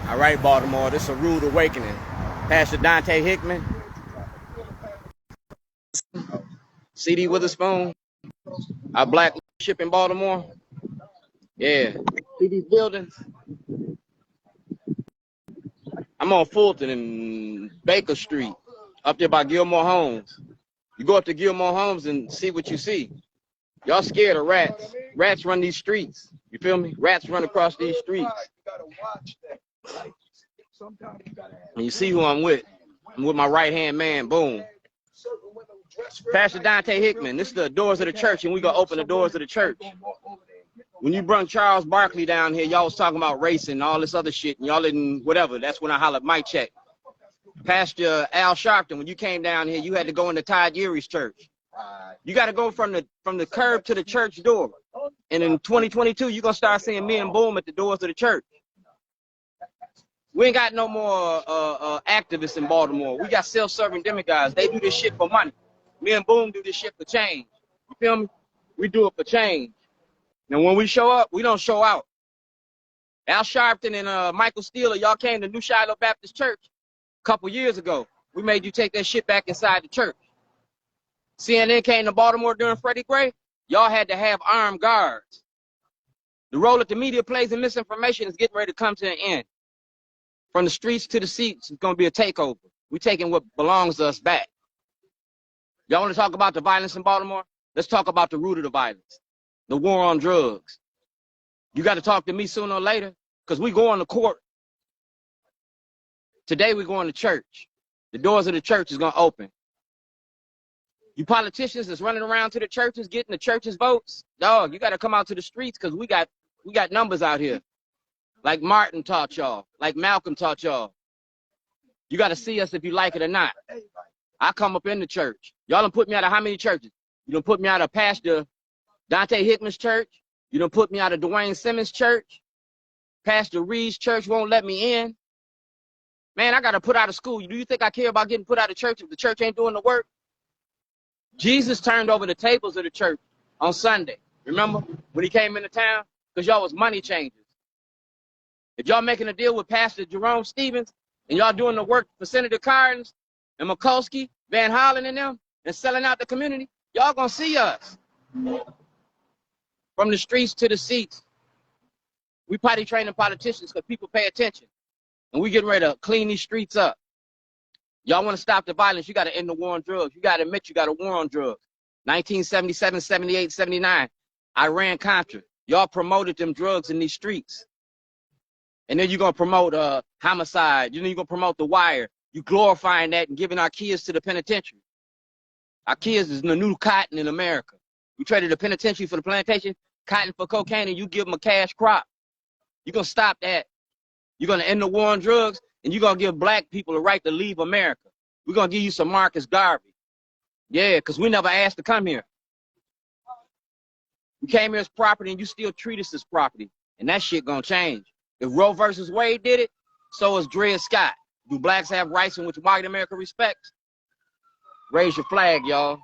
All right, Baltimore, this is a rude awakening. Pastor Dante Hickman, C.D. Witherspoon, our black leadership in Baltimore. Yeah, see these buildings? I'm on Fulton and Baker Street, up there by Gilmore Homes. You go up to Gilmore Homes and see what you see. Y'all scared of rats. Rats run these streets. You feel me? Rats run across these streets. And you see who I'm with. I'm with my right-hand man, boom. Pastor Dante Hickman, this is the doors of the church, and we gonna open the doors of the church. When you brought Charles Barkley down here, y'all was talking about race and all this other shit, and y'all didn't, whatever. That's when I hollered mic check. Pastor Al Sharpton, when you came down here, you had to go into Todd Urie's church. You got to go from the curb to the church door. And in 2022, you're going to start seeing me and Boom at the doors of the church. We ain't got no more activists in Baltimore. We got self-serving demigods. They do this shit for money. Me and Boom do this shit for change. You feel me? We do it for change. Now, when we show up, we don't show out. Al Sharpton and Michael Steele, y'all came to New Shiloh Baptist Church a couple years ago. We made you take that shit back inside the church. CNN came to Baltimore during Freddie Gray. Y'all had to have armed guards. The role that the media plays in misinformation is getting ready to come to an end. From the streets to the seats, it's going to be a takeover. We're taking what belongs to us back. Y'all want to talk about the violence in Baltimore? Let's talk about the root of the violence, the war on drugs. You got to talk to me sooner or later because we going to court. Today we're going to church. The doors of the church is going to open. You politicians that's running around to the churches, getting the churches votes, dog, you got to come out to the streets because we got numbers out here. Like Martin taught y'all, like Malcolm taught y'all. You got to see us if you like it or not. I come up in the church. Y'all done put me out of how many churches? You done put me out of Pastor Dante Hickman's church. You done put me out of Dwayne Simmons' church. Pastor Reed's church won't let me in. Man, I got to put out of school. Do you think I care about getting put out of church if the church ain't doing the work? Jesus turned over the tables of the church on Sunday. Remember when he came into town? Because y'all was money changers. If y'all making a deal with Pastor Jerome Stevens and y'all doing the work for Senator Cardins and Mikulski, Van Hollen and them, and selling out the community, y'all gonna see us. From the streets to the seats. We potty training politicians because people pay attention. And we getting ready to clean these streets up. Y'all want to stop the violence, you got to end the war on drugs. You got to admit you got a war on drugs. 1977, 78, 79, Iran-Contra. Y'all promoted them drugs in these streets. And then you're going to promote homicide. You know, you're going to promote The Wire. You glorifying that and giving our kids to the penitentiary. Our kids is the new cotton in America. We traded the penitentiary for the plantation, cotton for cocaine, and you give them a cash crop. You're going to stop that. You're going to end the war on drugs, and you're going to give black people the right to leave America. We're going to give you some Marcus Garvey. Yeah, because we never asked to come here. We came here as property, and you still treat us as property. And that shit going to change. If Roe versus Wade did it, so is Dred Scott. Do blacks have rights in which white America respects? Raise your flag, y'all.